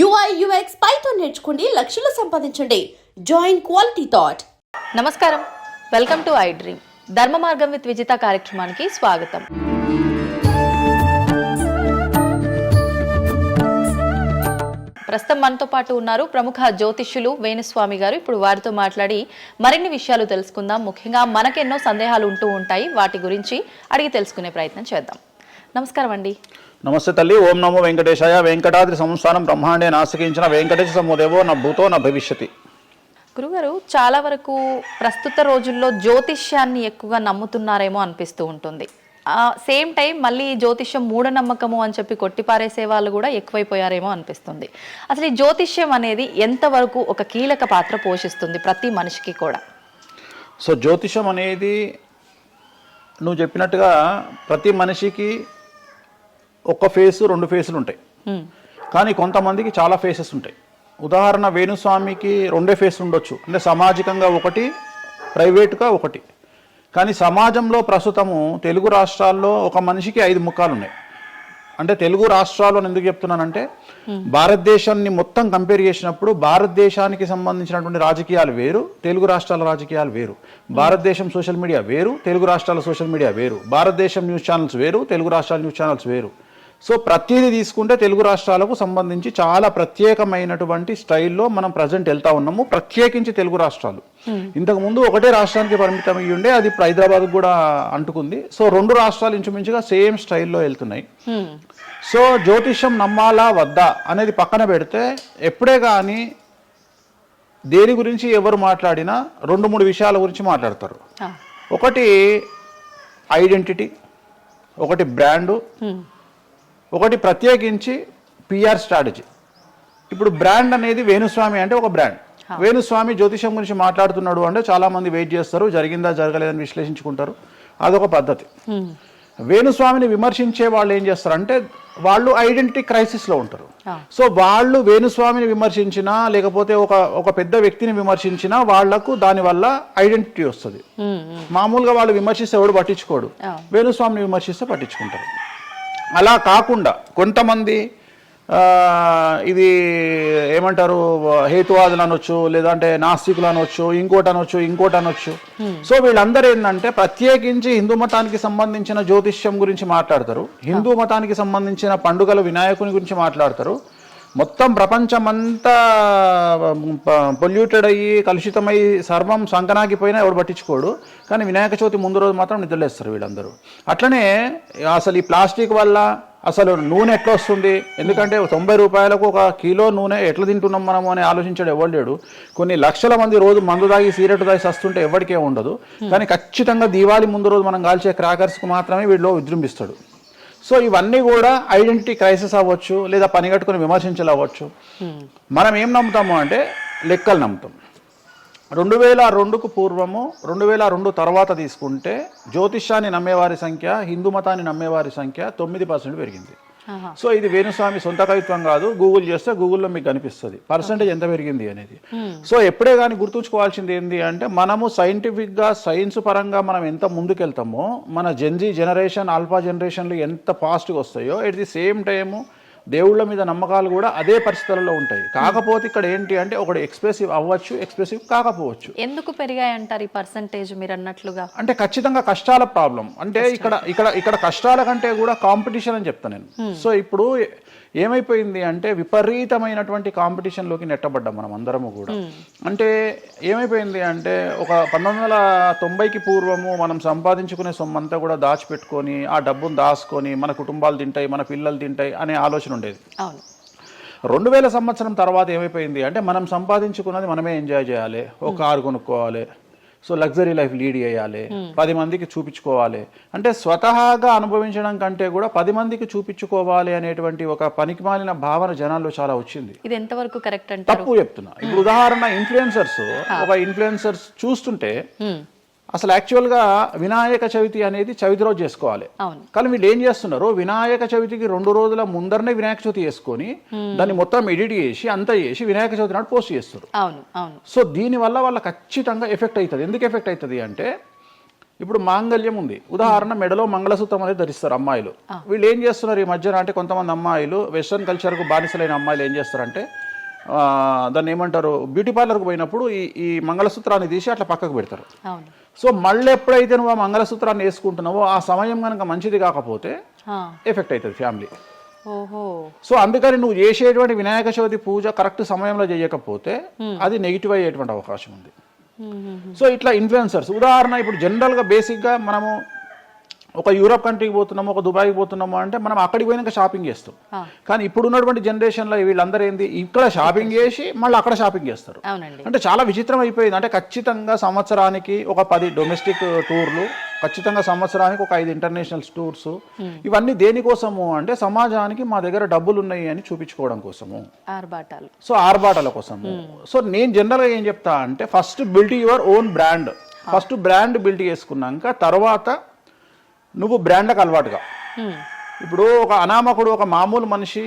UI UX Python నేర్చుకోండి, లక్షలు సంపాదించండి. Join Quality Thought. నమస్కారం, వెల్కమ్ టు ఐ డ్రీమ్. ధర్మ మార్గం విత్ విజిత కార్యక్రమానికి స్వాగతం. ప్రస్తుతం మనతో పాటు ఉన్నారు ప్రముఖ జ్యోతిష్యులు వేణుస్వామి గారు. ఇప్పుడు వారితో మాట్లాడి మరిన్ని విషయాలు తెలుసుకుందాం. ముఖ్యంగా మనకెన్నో సందేహాలు ఉంటూ ఉంటాయి, వాటి గురించి అడిగి తెలుసుకునే ప్రయత్నం చేద్దాం. నమస్కారం అండి. నమస్తే తల్లి. ఓం నమో వెంకటేశాయ. వెంకటాద్రి సంస్థానం బ్రహ్మాండే నాశకించిన వెంకటేశ సమోదేవో నా భూతో నా భవిష్యతి. గురుగారు, చాలా వరకు ప్రస్తుత రోజుల్లో జ్యోతిష్యాన్ని ఎక్కువగా నమ్ముతున్నారేమో అనిపిస్తూ ఉంటుంది. సేమ్ టైం మళ్ళీ జ్యోతిష్యం మూఢనమ్మకము అని చెప్పి కొట్టిపారేసే వాళ్ళు కూడా ఎక్కువైపోయారేమో అనిపిస్తుంది. అసలు ఈ జ్యోతిష్యం అనేది ఎంతవరకు ఒక కీలక పాత్ర పోషిస్తుంది ప్రతి మనిషికి కూడా? సో జ్యోతిషం అనేది నువ్వు చెప్పినట్టుగా ప్రతి మనిషికి ఒక ఫేసు, రెండు ఫేసులు ఉంటాయి. కానీ కొంతమందికి చాలా ఫేసెస్ ఉంటాయి. ఉదాహరణ, వేణుస్వామికి రెండే ఫేసులు ఉండొచ్చు. అంటే సామాజికంగా ఒకటి, ప్రైవేట్గా ఒకటి. కానీ సమాజంలో ప్రస్తుతము తెలుగు రాష్ట్రాల్లో ఒక మనిషికి 5 ముఖాలు ఉన్నాయి. అంటే తెలుగు రాష్ట్రాల్లో ఎందుకు చెప్తున్నానంటే, భారతదేశాన్ని మొత్తం కంపేర్ చేసినప్పుడు భారతదేశానికి సంబంధించినటువంటి రాజకీయాలు వేరు, తెలుగు రాష్ట్రాల రాజకీయాలు వేరు. భారతదేశం సోషల్ మీడియా వేరు, తెలుగు రాష్ట్రాల సోషల్ మీడియా వేరు. భారతదేశం న్యూస్ ఛానల్స్ వేరు, తెలుగు రాష్ట్రాల న్యూస్ ఛానల్స్ వేరు. సో ప్రతిదీ తీసుకుంటే తెలుగు రాష్ట్రాలకు సంబంధించి చాలా ప్రత్యేకమైనటువంటి స్టైల్లో మనం ప్రజెంట్ వెళ్తా ఉన్నాము. ప్రత్యేకించి తెలుగు రాష్ట్రాలు ఇంతకుముందు ఒకటే రాష్ట్రానికి పరిమితం అయ్యి ఉండే, అది ఇప్పుడు హైదరాబాద్ కూడా అంటుకుంది. సో 2 రాష్ట్రాలు ఇంచుమించుగా సేమ్ స్టైల్లో వెళ్తున్నాయి. సో జ్యోతిష్యం నమ్మాలా వద్దా అనేది పక్కన పెడితే, ఎప్పుడే కానీ దేని గురించి ఎవరు మాట్లాడినా 2-3 విషయాల గురించి మాట్లాడతారు. ఒకటి ఐడెంటిటీ, ఒకటి బ్రాండు, ఒకటి ప్రత్యేకించి పిఆర్ స్ట్రాటజీ. ఇప్పుడు బ్రాండ్ అనేది వేణుస్వామి అంటే ఒక బ్రాండ్. వేణుస్వామి జ్యోతిషం గురించి మాట్లాడుతున్నాడు అంటే చాలా మంది వెయిట్ చేస్తారు, జరిగిందా జరగలేదని విశ్లేషించుకుంటారు. అదొక పద్ధతి. వేణుస్వామిని విమర్శించే వాళ్ళు ఏం చేస్తారు అంటే, వాళ్ళు ఐడెంటిటీ క్రైసిస్లో ఉంటారు. సో వాళ్ళు వేణుస్వామిని విమర్శించినా, లేకపోతే ఒక పెద్ద వ్యక్తిని విమర్శించినా వాళ్లకు దానివల్ల ఐడెంటిటీ వస్తుంది. మామూలుగా వాళ్ళు విమర్శిస్తే ఎవడు పట్టించుకోడు, వేణుస్వామిని విమర్శిస్తే పట్టించుకుంటారు. అలా కాకుండా కొంతమంది ఇది ఏమంటారు, హేతువాదులు అనొచ్చు, లేదంటే నాస్తికులు అనొచ్చు, ఇంకోటి అనొచ్చు. సో వీళ్ళందరూ ఏంటంటే ప్రత్యేకించి హిందూ మతానికి సంబంధించిన జ్యోతిష్యం గురించి మాట్లాడతారు, హిందూ మతానికి సంబంధించిన పండుగలు వినాయకుని గురించి మాట్లాడతారు. మొత్తం ప్రపంచమంతా పొల్యూటెడ్ అయ్యి కలుషితమై సర్వం సంకనాగిపోయినా ఎవడు పట్టించుకోడు. కానీ వినాయక చవితి ముందు రోజు మాత్రం నిద్రలేస్తారు వీళ్ళందరూ. అట్లనే అసలు ఈ ప్లాస్టిక్ వల్ల అసలు నూనె ఎట్లా వస్తుంది, ఎందుకంటే 90 రూపాయలకు 1 కిలో నూనె ఎట్లా తింటున్నాం మనము అని ఆలోచించాడు ఎవరు లేడు. కొన్ని లక్షల మంది రోజు మందు తాగి సిగరెట్ తాగి సస్తుంటే ఎవరికే ఉండదు. కానీ ఖచ్చితంగా దీవాళి ముందు రోజు మనం కాల్చే క్రాకర్స్కు మాత్రమే వీళ్ళు విజృంభిస్తాడు. సో ఇవన్నీ కూడా ఐడెంటిటీ క్రైసిస్ అవ్వచ్చు, లేదా పని కట్టుకుని విమర్శించాలి అవ్వచ్చు. మనం ఏం నమ్ముతాము అంటే లెక్కలు నమ్ముతాం. 2002కు పూర్వము, 2002 తర్వాత తీసుకుంటే జ్యోతిష్యాన్ని నమ్మేవారి సంఖ్య, హిందూ మతాన్ని నమ్మేవారి సంఖ్య 9% పెరిగింది. సో ఇది వేణుస్వామి సొంత కవిత్వం కాదు. గూగుల్ చేస్తే గూగుల్లో మీకు కనిపిస్తుంది పర్సెంటేజ్ ఎంత పెరిగింది అనేది. సో ఎప్పుడే కానీ గుర్తుంచుకోవాల్సింది ఏంటి అంటే, మనము సైంటిఫిక్గా సైన్స్ పరంగా మనం ఎంత ముందుకెళ్తామో, మన జెన్జీ జనరేషన్, ఆల్ఫా జనరేషన్లు ఎంత ఫాస్ట్గా వస్తాయో, ఎట్ ది సేమ్ టైము దేవుళ్ళ మీద నమ్మకాలు కూడా అదే పరిస్థితులలో ఉంటాయి. కాకపోతే ఇక్కడ ఏంటి అంటే, ఒకటి ఎక్స్ప్రెసివ్ అవ్వచ్చు, ఎక్స్ప్రెసివ్ కాకపోవచ్చు. ఎందుకు పెరిగాయి అంటారు ఈ పర్సంటేజ్ మీరు అన్నట్లుగా? అంటే ఖచ్చితంగా కష్టాల ప్రాబ్లం. అంటే ఇక్కడ కష్టాల కంటే కూడా కాంపిటీషన్ అని చెప్తాను నేను. సో ఇప్పుడు ఏమైపోయింది అంటే, విపరీతమైనటువంటి కాంపిటీషన్లోకి నెట్టబడ్డాం మనం అందరము కూడా. అంటే ఏమైపోయింది అంటే, ఒక 1990కి పూర్వము మనం సంపాదించుకునే సొమ్మంతా కూడా దాచిపెట్టుకొని, ఆ డబ్బును దాచుకొని మన కుటుంబాలు తింటాయి, మన పిల్లలు తింటాయి అనే ఆలోచన ఉండేది. 2000 సంవత్సరం తర్వాత ఏమైపోయింది అంటే, మనం సంపాదించుకున్నది మనమే ఎంజాయ్ చేయాలి, ఒక కారు కొనుక్కోవాలి, సో లగ్జరీ లైఫ్ లీడ్ చేయాలి, 10 మందికి చూపించుకోవాలి. అంటే స్వతహాగా అనుభవించడం కంటే కూడా 10 మందికి చూపించుకోవాలి అనేటువంటి ఒక పనికిమాలిన భావన జనాల్లో చాలా వచ్చింది. ఇది ఎంతవరకు కరెక్ట్ అంటే? తప్పు చెప్తున్నా. ఇప్పుడు ఉదాహరణ, ఒక ఇన్ఫ్లుయెన్సర్స్ చూస్తుంటే అసలు యాక్చువల్గా వినాయక చవితి అనేది చవితి రోజు చేసుకోవాలి. కానీ వీళ్ళు ఏం చేస్తున్నారు, వినాయక చవితికి 2 రోజుల ముందరనే వినాయక చవితి చేసుకొని దాన్ని మొత్తం ఎడిట్ చేసి అంతా చేసి వినాయక చవితి నాడు పోస్ట్ చేస్తారు. సో దీనివల్ల వాళ్ళ ఖచ్చితంగా ఎఫెక్ట్ అవుతుంది. ఎందుకు ఎఫెక్ట్ అవుతుంది అంటే, ఇప్పుడు మాంగళ్యం ఉంది, ఉదాహరణ మెడలో మంగళసూత్రం అనేది ధరిస్తారు అమ్మాయిలు. వీళ్ళు ఏం చేస్తున్నారు ఈ మధ్యన అంటే కొంతమంది అమ్మాయిలు వెస్ట్రన్ కల్చర్కు బానిసలైన అమ్మాయిలు ఏం చేస్తారంటే దాన్ని ఏమంటారు, బ్యూటీ పార్లర్కి పోయినప్పుడు ఈ మంగళసూత్రాన్ని తీసి అట్లా పక్కకు పెడతారు. సో మళ్ళీ ఎప్పుడైతే నువ్వు ఆ మంగళసూత్రాన్ని వేసుకుంటున్నావో ఆ సమయం కనుక మంచిది కాకపోతే ఎఫెక్ట్ అవుతుంది ఫ్యామిలీ. సో అందుకని నువ్వు చేసేటువంటి వినాయక చవితి పూజ కరెక్ట్ సమయంలో చేయకపోతే అది నెగిటివ్ అయ్యేటువంటి అవకాశం ఉంది. సో ఇట్లా ఇన్ఫ్లుయెన్సర్స్, ఉదాహరణ ఇప్పుడు జనరల్గా బేసిక్గా మనము ఒక యూరోప్ కంట్రీకి పోతున్నాము, ఒక దుబాయ్కి పోతున్నాము అంటే మనం అక్కడికి పోయినాక షాపింగ్ చేస్తాం. కానీ ఇప్పుడు ఉన్నటువంటి జనరేషన్లో వీళ్ళందరూ ఏంది, ఇక్కడ షాపింగ్ చేసి మళ్ళీ అక్కడ షాపింగ్ చేస్తారు. అంటే చాలా విచిత్రం అయిపోయింది. అంటే ఖచ్చితంగా సంవత్సరానికి ఒక 10 డొమెస్టిక్ టూర్లు, ఖచ్చితంగా సంవత్సరానికి ఒక 5 ఇంటర్నేషనల్ టూర్స్. ఇవన్నీ దేనికోసము అంటే సమాజానికి మా దగ్గర డబ్బులు ఉన్నాయి అని చూపించుకోవడం కోసము, సో ఆర్భాటాల కోసము. సో నేను జనరల్గా ఏం చెప్తా అంటే first build your own brand. First brand build చేసుకున్నాక తర్వాత నువ్వు బ్రాండ్లకు అలవాటుగా. ఇప్పుడు ఒక అనామకుడు, ఒక మామూలు మనిషి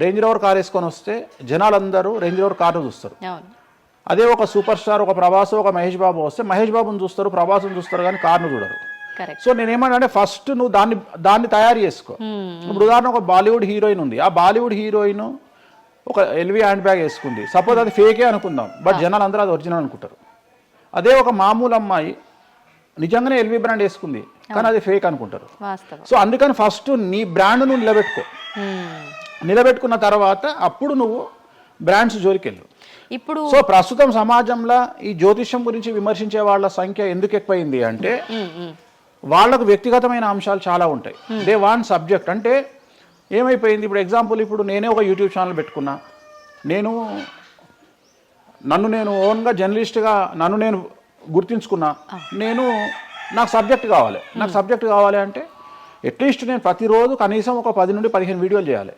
రేంజ్ రోవర్ కార్ వేసుకొని వస్తే జనాలందరూ రేంజ్ రోవర్ కార్ను చూస్తారు. అదే ఒక సూపర్ స్టార్, ఒక ప్రభాస్, ఒక మహేష్ బాబు వస్తే మహేష్ బాబుని చూస్తారు, ప్రభాస్ని చూస్తారు, కానీ కార్ను చూడరు. సో నేనేమంటే ఫస్ట్ నువ్వు దాన్ని తయారు చేసుకో. ఇప్పుడు ఉదాహరణ ఒక బాలీవుడ్ హీరోయిన్ ఉంది, ఆ బాలీవుడ్ హీరోయిన్ ఒక ఎల్వి హ్యాండ్ బ్యాగ్ వేసుకుంది, సపోజ్ అది ఫేకే అనుకుందాం, బట్ జనాలు అందరూ అది ఒరిజినల్ అనుకుంటారు. అదే ఒక మామూలు అమ్మాయి నిజంగానే ఎల్వి బ్రాండ్ వేసుకుంది, కానీ అది ఫేక్ అనుకుంటారు. సో అందుకని ఫస్ట్ నీ బ్రాండ్ నువ్వు నిలబెట్టుకున్న తర్వాత అప్పుడు నువ్వు బ్రాండ్స్ జోలికి వెళ్ళు. ఇప్పుడు సో ప్రస్తుతం సమాజంలో ఈ జ్యోతిష్యం గురించి విమర్శించే వాళ్ళ సంఖ్య ఎందుకు ఎక్కువైంది అంటే వాళ్ళకు వ్యక్తిగతమైన అంశాలు చాలా ఉంటాయి. They want subject. అంటే ఏమైపోయింది, ఇప్పుడు ఎగ్జాంపుల్, ఇప్పుడు నేనే ఒక యూట్యూబ్ ఛానల్ పెట్టుకున్నా, నన్ను నేను ఓన్గా జర్నలిస్ట్గా నన్ను నేను గుర్తించుకున్నా, నాకు సబ్జెక్ట్ కావాలి. నాకు సబ్జెక్ట్ కావాలి అంటే అట్లీస్ట్ నేను ప్రతిరోజు కనీసం ఒక 10 నుండి 15 వీడియోలు చేయాలి.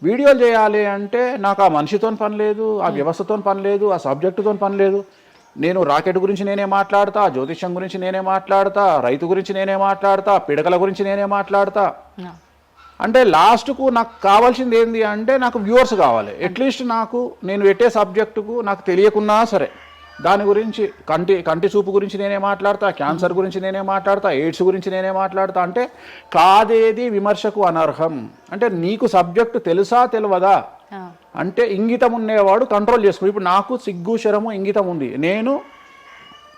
వీడియోలు చేయాలి అంటే నాకు ఆ మనిషితో పని లేదు, ఆ వ్యవస్థతో పని లేదు, ఆ సబ్జెక్టుతో పని లేదు. నేను రాకెట్ గురించి నేనే మాట్లాడతా, జ్యోతిష్యం గురించి నేనే మాట్లాడతా, రైతు గురించి నేనే మాట్లాడతా, పిడకల గురించి నేనే మాట్లాడతా. అంటే లాస్ట్కు నాకు కావాల్సింది ఏంది అంటే నాకు వ్యూవర్స్ కావాలి. అట్లీస్ట్ నేను పెట్టే సబ్జెక్టుకు నాకు తెలియకున్నా సరే దాని గురించి కంటి చూపు గురించి నేనే మాట్లాడతా, క్యాన్సర్ గురించి నేనే మాట్లాడతా, ఎయిడ్స్ గురించి నేనే మాట్లాడతా. అంటే కాదేది విమర్శకు అనర్హం. అంటే నీకు సబ్జెక్టు తెలుసా తెలియదా అంటే ఇంగితం ఉండేవాడు కంట్రోల్ చేసుకో. ఇప్పుడు నాకు సిగ్గు శరము ఇంగితం ఉంది.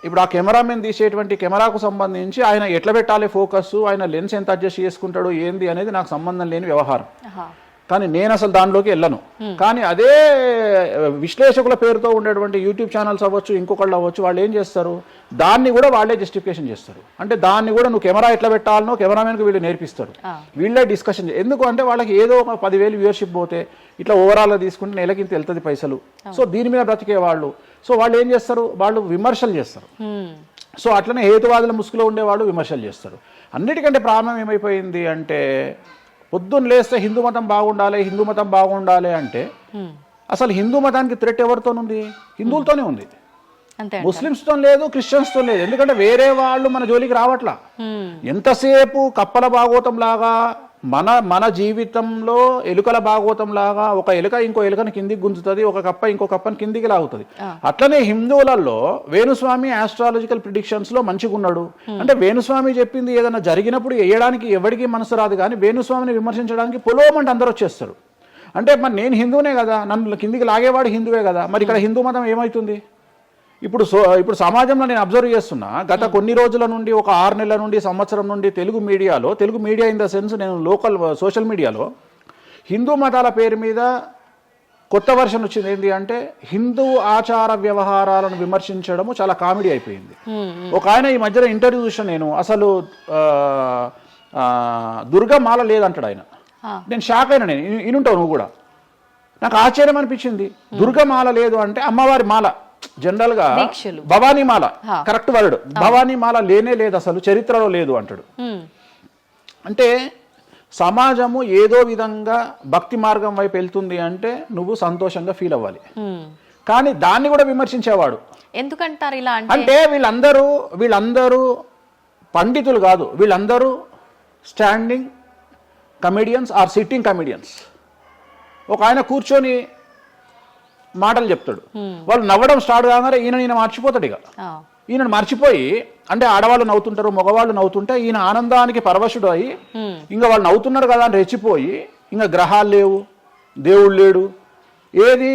ఇప్పుడు ఆ కెమెరామెన్ తీసేటువంటి కెమెరాకు సంబంధించి ఆయన ఎట్లా పెట్టాలి ఫోకస్, ఆయన లెన్స్ ఎంత అడ్జస్ట్ చేసుకుంటాడు ఏంది అనేది నాకు సంబంధం లేని వ్యవహారం. కానీ నేను అసలు దానిలోకి వెళ్ళను. కానీ అదే విశ్లేషకుల పేరుతో ఉండేటువంటి యూట్యూబ్ ఛానల్స్ అవ్వచ్చు, ఇంకొకళ్ళు అవ్వచ్చు, వాళ్ళు ఏం చేస్తారు, దాన్ని కూడా వాళ్ళే జస్టిఫికేషన్ చేస్తారు. అంటే దాన్ని కూడా నువ్వు కెమెరా ఎట్లా పెట్టాలనో కెమెరామెన్కి వీళ్ళు నేర్పిస్తారు, వీళ్ళే డిస్కషన్. ఎందుకు అంటే వాళ్ళకి ఏదో ఒక 10,000 వ్యూవర్షిప్ పోతే ఇట్లా ఓవరాల్గా తీసుకుంటే నెలకింత వెళ్తుంది పైసలు. సో దీని మీద బ్రతికే వాళ్ళు, సో వాళ్ళు ఏం చేస్తారు, వాళ్ళు విమర్శలు చేస్తారు. సో అట్లనే హేతువాదుల ముసుగులో ఉండేవాళ్ళు విమర్శలు చేస్తారు. అన్నిటికంటే ప్రాబ్లం ఏమైపోయింది అంటే పొద్దున్న లేస్తే హిందూ మతం బాగుండాలి అంటే అసలు హిందూ మతానికి థ్రెట్ ఎవరితోనుంది? హిందువులతోనే ఉంది, ముస్లిమ్స్తో లేదు, క్రిస్టియన్స్తో లేదు. ఎందుకంటే వేరే వాళ్ళు మన జోలికి రావట్లా. ఎంతసేపు కప్పల భాగవతం లాగా మన జీవితంలో ఎలుకల భాగవతం లాగా ఒక ఎలుక ఇంకో ఎలుకని కిందికి గుంజుతుంది, ఒక కప్ప ఇంకో కప్పని కిందికి లాగుతుంది. అట్లనే హిందువులలో వేణుస్వామి ఆస్ట్రాలజికల్ ప్రిడిక్షన్స్ లో మంచిగా ఉన్నాడు అంటే వేణుస్వామి చెప్పింది ఏదైనా జరిగినప్పుడు వేయడానికి ఎవరికి మనసు రాదు, కానీ వేణుస్వామిని విమర్శించడానికి పొలోమంటే అందరూ వచ్చేస్తారు. అంటే మరి నేను హిందువునే కదా, నన్ను కిందికి లాగేవాడు హిందువే కదా, మరి ఇక్కడ హిందూ మతం ఏమవుతుంది? ఇప్పుడు సమాజంలో నేను అబ్జర్వ్ చేస్తున్నా, గత కొన్ని రోజుల నుండి, ఒక 6 నెలల నుండి, సంవత్సరం నుండి Telugu media in the sense నేను లోకల్ సోషల్ మీడియాలో హిందూ మతాల పేరు మీద కొత్త వర్షన్ వచ్చింది. ఏంటి అంటే హిందూ ఆచార వ్యవహారాలను విమర్శించడము చాలా కామెడీ అయిపోయింది. ఒక ఆయన ఈ మధ్యలో ఇంటర్వ్యూ చూసిన నేను, అసలు దుర్గమాల లేదంటాడు ఆయన. నేను షాక్ అయినా, నేను ఇనుంటావు నువ్వు కూడా. నాకు ఆశ్చర్యం అనిపించింది. దుర్గమాల లేదు అంటే అమ్మవారి మాల, జనరల్ గా భవానీ మాల కరెక్ట్ వర్డ్, భవానీ మాల లేనే లేదు, అసలు చరిత్రలో లేదు అంటాడు. అంటే సమాజము ఏదో విధంగా భక్తి మార్గం వైపు వెళ్తుంది అంటే నువ్వు సంతోషంగా ఫీల్ అవ్వాలి, కానీ దాన్ని కూడా విమర్శించేవాడు ఎందుకంటారు ఇలా అంటే వీళ్ళందరూ పండితులు కాదు, వీళ్ళందరూ standing comedians or sitting comedians. ఒక ఆయన కూర్చొని మాటలు చెప్తాడు, వాళ్ళు నవ్వడం స్టార్ట్ కాగానే ఈయన మర్చిపోతాడు. ఇక ఈయన మర్చిపోయి అంటే ఆడవాళ్ళు నవ్వుతుంటారు, మగవాళ్ళు నవ్వుతుంటే ఈయన ఆనందానికి పరవశుడు అయ్యి ఇంకా వాళ్ళు నవ్వుతున్నారు కదా అని రెచ్చిపోయి ఇంకా గ్రహాలు లేవు, దేవుడు లేడు, ఏది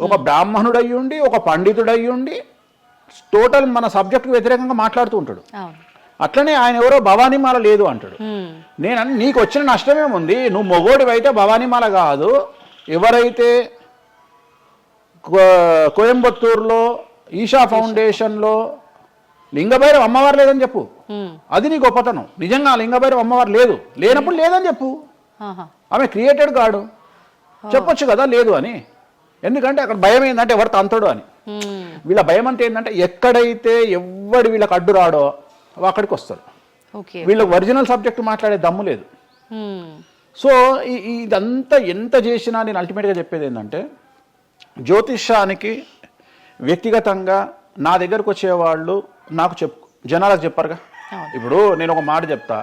ఒక బ్రాహ్మణుడయ్యుండి ఒక పండితుడయ్యుండి టోటల్ మన సబ్జెక్ట్కి వ్యతిరేకంగా మాట్లాడుతూ ఉంటాడు. అట్లనే ఆయన ఎవరో భవానీమాల లేదు అంటాడు. నేను నీకు వచ్చిన నష్టమేముంది, నువ్వు మొగోడివైతే భవానీమాల కాదు, ఎవరైతే కోయంబత్తూరులో ఈషా ఫౌండేషన్లో లింగభైరవ అమ్మవారు లేదని చెప్పు, అది నీ గొప్పతనం. నిజంగా లింగభైరవ అమ్మవారు లేనప్పుడు లేదని చెప్పు, ఆమె క్రియేటెడ్ కాడు, చెప్పొచ్చు కదా లేదు అని. ఎందుకంటే అక్కడ భయం ఏంటంటే ఎవరు తంతడు అని. వీళ్ళ భయం అంటే ఏంటంటే ఎక్కడైతే ఎవడు వీళ్ళకి అడ్డు రాడో అక్కడికి వస్తారు. వీళ్ళకి ఒరిజినల్ సబ్జెక్ట్ మాట్లాడే దమ్ము లేదు. సో ఇదంతా ఎంత చేసినా నేను అల్టిమేట్గా చెప్పేది ఏంటంటే జ్యోతిష్యానికి వ్యక్తిగతంగా నా దగ్గరకు వచ్చేవాళ్ళు నాకు జనాలకు చెప్పారుగా. ఇప్పుడు నేను ఒక మాట చెప్తా,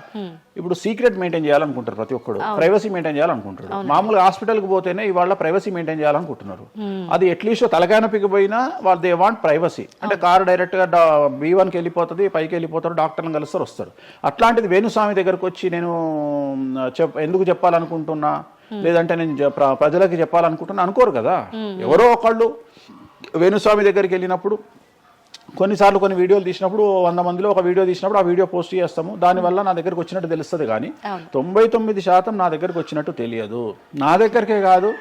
ఇప్పుడు సీక్రెట్ మెయింటైన్ చేయాలనుకుంటారు ప్రతి ఒక్కడు, ప్రైవసీ మెయింటైన్ చేయాలనుకుంటారు. మామూలుగా హాస్పిటల్కి పోతేనే ఇవాళ ప్రైవసీ మెయింటైన్ చేయాలనుకుంటున్నారు. అది అట్లీస్ట్ తలకాయనొప్పికి పోయినా వాళ్ళు దే వాంట్ ప్రైవసీ. అంటే కారు డైరెక్ట్గా B1కి వెళ్ళిపోతుంది, పైకి వెళ్ళిపోతారు, డాక్టర్ని కలుస్తారు, వస్తారు. అట్లాంటిది వేణుస్వామి దగ్గరకు వచ్చి నేను ఎందుకు చెప్పాలనుకుంటున్నా, లేదంటే నేను ప్రజలకి చెప్పాలనుకుంటున్నా అనుకోరు కదా. ఎవరో ఒకళ్ళు వేణుస్వామి దగ్గరికి వెళ్ళినప్పుడు కొన్నిసార్లు కొన్ని వీడియోలు తీసినప్పుడు 100 మందిలో ఒక వీడియో తీసినప్పుడు ఆ వీడియో పోస్ట్ చేస్తాము, దానివల్ల నా దగ్గరకు వచ్చినట్టు తెలుస్తుంది. కానీ 99% నా దగ్గరకు వచ్చినట్టు తెలియదు. నా దగ్గరికే కాదు,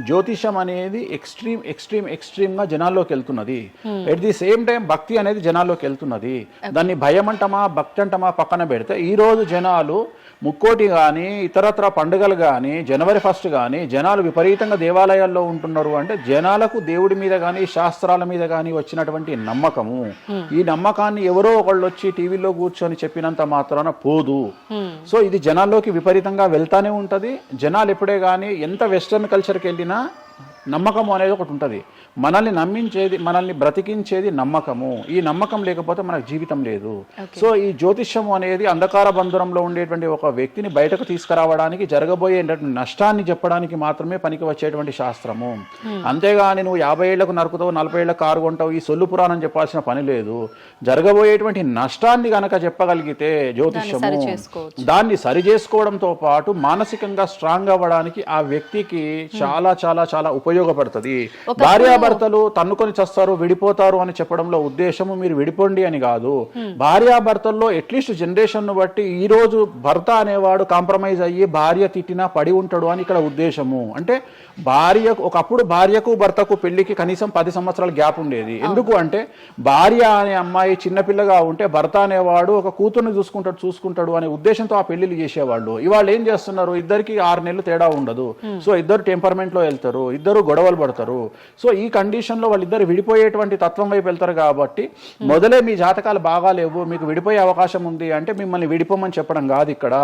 జ్యోతిషం అనేది ఎక్స్ట్రీమ్గా జనాల్లోకి వెళ్తున్నది. ఎట్ ది సేమ్ టైం భక్తి అనేది జనాల్లోకి వెళ్తున్నది. దాన్ని భయం అంటమా భక్తి అంటమా పక్కన పెడితే ఈరోజు జనాలు ముక్కోటి కానీ ఇతరత్ర పండుగలు కానీ జనవరి 1 కానీ జనాలు విపరీతంగా దేవాలయాల్లో ఉంటున్నారు. అంటే జనాలకు దేవుడి మీద కానీ శాస్త్రాల మీద కానీ వచ్చినటువంటి నమ్మకము, ఈ నమ్మకాన్ని ఎవరో ఒకళ్ళు వచ్చి టీవీలో కూర్చొని చెప్పినంత మాత్రాన పోదు. సో ఇది జనాల్లోకి విపరీతంగా వెళ్తానే ఉంటుంది. జనాలు ఎప్పుడే కానీ ఎంత వెస్టర్న్ కల్చర్కి వెళ్ళినా నమ్మకము అనేది ఒకటి ఉంటుంది. మనల్ని నమ్మించేది, మనల్ని బ్రతికించేది నమ్మకము. ఈ నమ్మకం లేకపోతే మనకు జీవితం లేదు. సో ఈ జ్యోతిష్యము అనేది అంధకార బంధురంలో ఉండేటువంటి ఒక వ్యక్తిని బయటకు తీసుకురావడానికి, జరగబోయే నష్టాన్ని చెప్పడానికి మాత్రమే పనికి వచ్చేటువంటి శాస్త్రము. అంతేగాని నువ్వు 50 ఏళ్లకు నరుకుతావు, 40 ఏళ్లకు కారు కొంటావు, ఈ సొల్లు పురాణం చెప్పాల్సిన పని లేదు. జరగబోయేటువంటి నష్టాన్ని గనక చెప్పగలిగితే జ్యోతిష్యము దాన్ని సరి చేసుకోవడంతో పాటు మానసికంగా స్ట్రాంగ్ అవ్వడానికి ఆ వ్యక్తికి చాలా చాలా చాలా ఉపయోగపడుతుంది. భార్యాభర్తలు తన్నుకొని చస్తారు, విడిపోతారు అని చెప్పడంలో ఉద్దేశము మీరు విడిపోండి అని కాదు. భార్యాభర్తల్లో అట్లీస్ట్ జనరేషన్ బట్టి ఈ రోజు భర్త అనేవాడు కాంప్రమైజ్ అయ్యి భార్య తిట్టినా పడి ఉంటాడు అని ఇక్కడ ఉద్దేశము. అంటే ఒకప్పుడు భార్యకు భర్తకు పెళ్లికి కనీసం 10 సంవత్సరాల గ్యాప్ ఉండేది. ఎందుకు అంటే భార్య అనే అమ్మాయి చిన్నపిల్లగా ఉంటే భర్త అనేవాడు ఒక కూతుర్ని చూసుకుంటాడు అనే ఉద్దేశంతో ఆ పెళ్లిళ్ళు చేసేవాళ్ళు. ఇవాళ ఏం చేస్తున్నారు, ఇద్దరికి 6 నెలలు తేడా ఉండదు. సో ఇద్దరు టెంపర్మెంట్ లో వెళ్తారు, ఇద్దరు గొడవలు పడతారు. సో ఈ కండిషన్లో వాళ్ళిద్దరు విడిపోయేటువంటి తత్వం వైపు వెళ్తారు. కాబట్టి మొదలే మీ జాతకాలు బాగాలేవు, మీకు విడిపోయే అవకాశం ఉంది అంటే మిమ్మల్ని విడిపోమని చెప్పడం కాదు. ఇక్కడ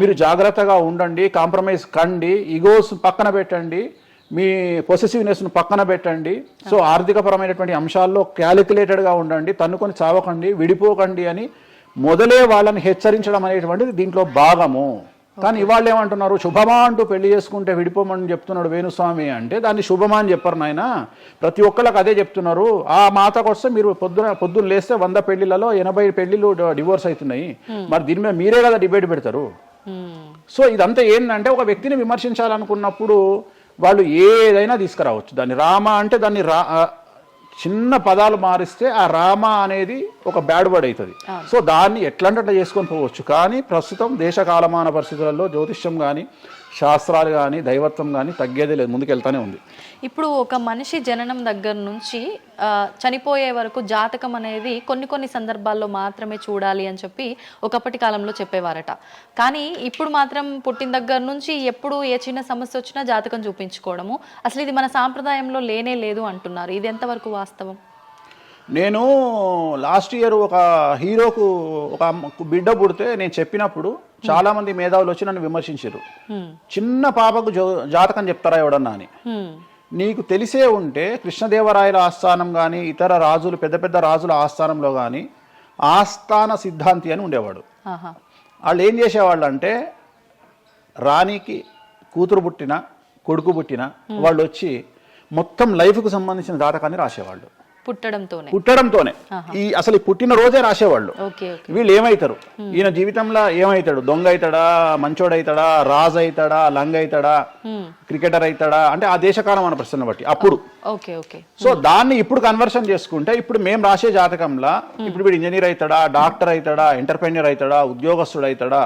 మీరు జాగ్రత్తగా ఉండండి, కాంప్రమైజ్ కండి, ఈగోస్ పక్కన పెట్టండి, మీ పొసెసివ్నెస్ను పక్కన పెట్టండి. సో ఆర్థికపరమైనటువంటి అంశాల్లో క్యాలిక్యులేటెడ్గా ఉండండి, తన్నుకొని చావకండి, విడిపోకండి అని మొదలే వాళ్ళని హెచ్చరించడం అనేటువంటిది దీంట్లో భాగము. కానీ ఇవాళ ఏమంటున్నారు, శుభమా అంటూ పెళ్లి చేసుకుంటే విడిపోమని చెప్తున్నాడు వేణుస్వామి అంటే దాన్ని శుభమా అని చెప్పరు నాయన. ప్రతి ఒక్కళ్ళకి అదే చెప్తున్నారు. ఆ మాతకు వస్తే మీరు పొద్దున్న లేస్తే 100 పెళ్లిలలో 80 పెళ్లిళ్ళు డివోర్స్ అవుతున్నాయి. మరి దీని మీద మీరే కదా డిబేట్ పెడతారు. సో ఇదంతా ఏంటంటే ఒక వ్యక్తిని విమర్శించాలనుకున్నప్పుడు వాళ్ళు ఏదైనా తీసుకురావచ్చు. దాన్ని రామ అంటే దాన్ని చిన్న పదాలు మారిస్తే ఆ రామ అనేది ఒక బ్యాడ్ వర్డ్ అవుతుంది. సో దాన్ని ఎట్లంటే చేసుకొని పోవచ్చు. కానీ ప్రస్తుతం దేశ కాలమాన పరిస్థితులలో జ్యోతిష్యం కానీ శాస్త్రాలు కానీ దైవత్వం కానీ తగ్గేదే లేదు, ముందుకెళ్తానే ఉంది. ఇప్పుడు ఒక మనిషి జననం దగ్గర నుంచి చనిపోయే వరకు జాతకం అనేది కొన్ని సందర్భాల్లో మాత్రమే చూడాలి అని చెప్పి ఒకప్పటి కాలంలో చెప్పేవారట. కానీ ఇప్పుడు మాత్రం పుట్టిన దగ్గర నుంచి ఎప్పుడు ఏ చిన్న సమస్య వచ్చినా జాతకం చూపించుకోవడము, అసలు ఇది మన సాంప్రదాయంలో లేనే లేదు అంటున్నారు. ఇది ఎంతవరకు వాస్తవం? నేను లాస్ట్ ఇయర్ ఒక హీరోకు ఒక బిడ్డ పుడితే నేను చెప్పినప్పుడు చాలా మంది మేధావులు వచ్చి నన్ను విమర్శించారు. చిన్న పాపకు జాతకం చెప్తారా ఎవడన్నా అని. నీకు తెలిసే ఉంటే కృష్ణదేవరాయల ఆస్థానం కానీ ఇతర రాజులు పెద్ద రాజుల ఆస్థానంలో కానీ ఆస్థాన సిద్ధాంతి అని ఉండేవాడు. వాళ్ళు ఏం చేసేవాళ్ళు అంటే రాణికి కూతురు పుట్టిన కొడుకు పుట్టిన వాళ్ళు వచ్చి మొత్తం లైఫ్కు సంబంధించిన జాతకాన్ని రాసేవాళ్ళు. పుట్టడంతోనే అసలు ఈ పుట్టిన రోజే రాసేవాళ్ళు. ఓకే. వీళ్ళు ఏమవుతారు, ఈయన జీవితంలో ఏమవుతాడు, దొంగ అవుతాడా, మంచోడు అవుతాడా, రాజు అవుతాడా, లంగ అవుతాడా, క్రికెటర్ అవుతాడా, అంటే ఆ దేశకాలం మన ప్రశ్న బట్టి అప్పుడు. సో దాన్ని ఇప్పుడు కన్వర్షన్ చేసుకుంటే ఇప్పుడు మేము రాసే జాతకంలో ఇప్పుడు వీడు ఇంజనీర్ అవుతాడా, డాక్టర్ అవుతాడా, ఎంటర్ప్రెన్యూర్ అవుతాడా, ఉద్యోగస్తుడు అవుతాడా.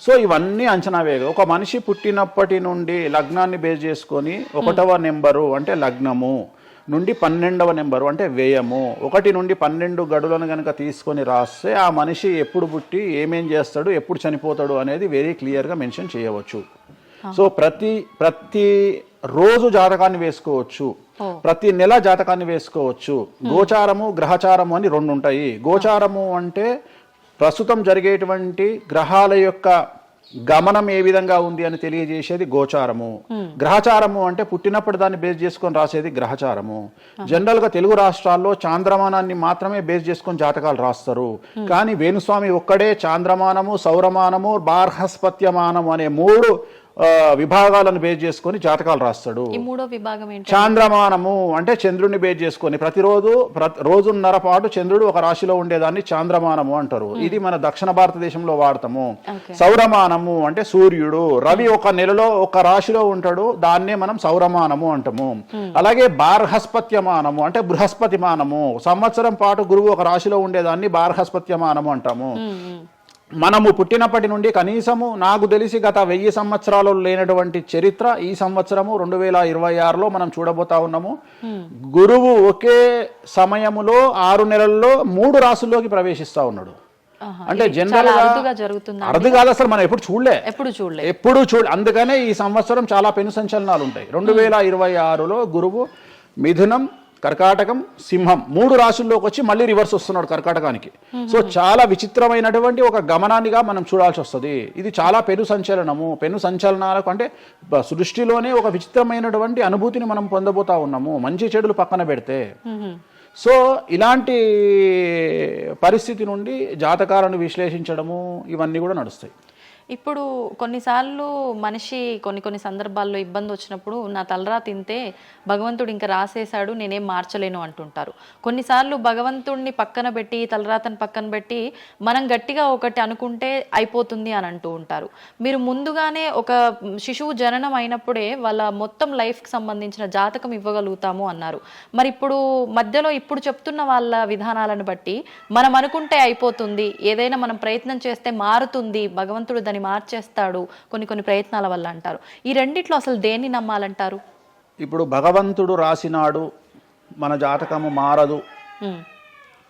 సో ఇవన్నీ అంచనా వేగ ఒక మనిషి పుట్టినప్పటి నుండి లగ్నాన్ని బేస్ చేసుకొని 1వ నెంబరు అంటే లగ్నము నుండి 12వ నెంబరు అంటే వ్యయము 1 నుండి 12 గడులను కనుక తీసుకొని రాస్తే ఆ మనిషి ఎప్పుడు పుట్టి ఏమేం చేస్తాడు, ఎప్పుడు చనిపోతాడు అనేది వెరీ క్లియర్గా మెన్షన్ చేయవచ్చు. సో ప్రతి రోజు జాతకాన్ని వేసుకోవచ్చు, ప్రతి నెల జాతకాన్ని వేసుకోవచ్చు. గోచారము గ్రహచారము అని 2 ఉంటాయి. గోచారము అంటే ప్రస్తుతం జరిగేటువంటి గ్రహాల యొక్క గమనం ఏ విధంగా ఉంది అని తెలియజేసేది గోచారము. గ్రహచారము అంటే పుట్టినప్పుడు దాన్ని బేస్ చేసుకొని రాసేది గ్రహచారము. జనరల్ గా తెలుగు రాష్ట్రాల్లో చాంద్రమానాన్ని మాత్రమే బేస్ చేసుకొని జాతకాలు రాస్తారు. కానీ వేణుస్వామి ఒక్కడే చాంద్రమానము, సౌరమానము, బార్హస్పత్యమానము అనే 3 విభాగాలను బేస్ చేసుకొని జాతకాలు రాస్తాడు. చాంద్రమానము అంటే చంద్రుడిని బేస్ చేసుకొని రోజున్నర పాటు చంద్రుడు ఒక రాశిలో ఉండేదాన్ని చాంద్రమానము అంటారు. ఇది మన దక్షిణ భారతదేశంలో వాడతాము. సౌరమానము అంటే సూర్యుడు, రవి ఒక నెలలో ఒక రాశిలో ఉంటాడు, దాన్నే మనం సౌరమానము అంటాము. అలాగే బార్హస్పత్యమానము అంటే బృహస్పతిమానము, సంవత్సరం పాటు గురువు ఒక రాశిలో ఉండేదాన్ని బార్హస్పత్యమానము అంటాము. మనము పుట్టినప్పటి నుండి కనీసము నాకు తెలిసి గత 1000 సంవత్సరాలు లేనటువంటి చరిత్ర ఈ సంవత్సరము 2026లో మనం చూడబోతా ఉన్నాము. గురువు ఒకే సమయములో 6 నెలల్లో 3 రాసుల్లోకి ప్రవేశిస్తా ఉన్నాడు. అంటే జనరల్ అర్థం కాదు, అసలు మనం ఎప్పుడు చూడలే. అందుకనే ఈ సంవత్సరం చాలా పెను సంచలనాలు ఉంటాయి. 2026లో గురువు మిథునం, కర్కాటకం, సింహం 3 రాశుల్లోకి వచ్చి మళ్ళీ రివర్స్ వస్తున్నాడు కర్కాటకానికి. సో చాలా విచిత్రమైనటువంటి ఒక గమనాన్నిగా మనం చూడాల్సి వస్తుంది. ఇది చాలా పెను సంచలనాలకు అంటే సృష్టిలోనే ఒక విచిత్రమైనటువంటి అనుభూతిని మనం పొందబోతా ఉన్నాము, మంచి చెడులు పక్కన పెడితే. సో ఇలాంటి పరిస్థితి నుండి జాతకాలను విశ్లేషించడము ఇవన్నీ కూడా నడుస్తాయి. ఇప్పుడు కొన్నిసార్లు మనిషి కొన్ని సందర్భాల్లో ఇబ్బంది వచ్చినప్పుడు నా తలరా తింటే భగవంతుడు ఇంకా రాసేశాడు, నేనేం మార్చలేను అంటుంటారు. కొన్నిసార్లు భగవంతుడిని పక్కన పెట్టి తలరాతను పక్కన పెట్టి మనం గట్టిగా ఒకటి అనుకుంటే అయిపోతుంది అని అంటూ ఉంటారు. మీరు ముందుగానే ఒక శిశువు జననం అయినప్పుడే వాళ్ళ మొత్తం లైఫ్కి సంబంధించిన జాతకం ఇవ్వగలుగుతాము అన్నారు. మరి మధ్యలో ఇప్పుడు చెప్తున్న వాళ్ళ విధానాలను బట్టి మనం అనుకుంటే అయిపోతుంది, ఏదైనా మనం ప్రయత్నం చేస్తే మారుతుంది, భగవంతుడు దాన్ని మార్చేస్తాడు కొన్ని ప్రయత్నాల వల్ల అంటారు. ఈ రెండిట్లో అసలు దేన్ని నమ్మాలంటారు? ఇప్పుడు భగవంతుడు రాసినాడు, మన జాతకము మారదు,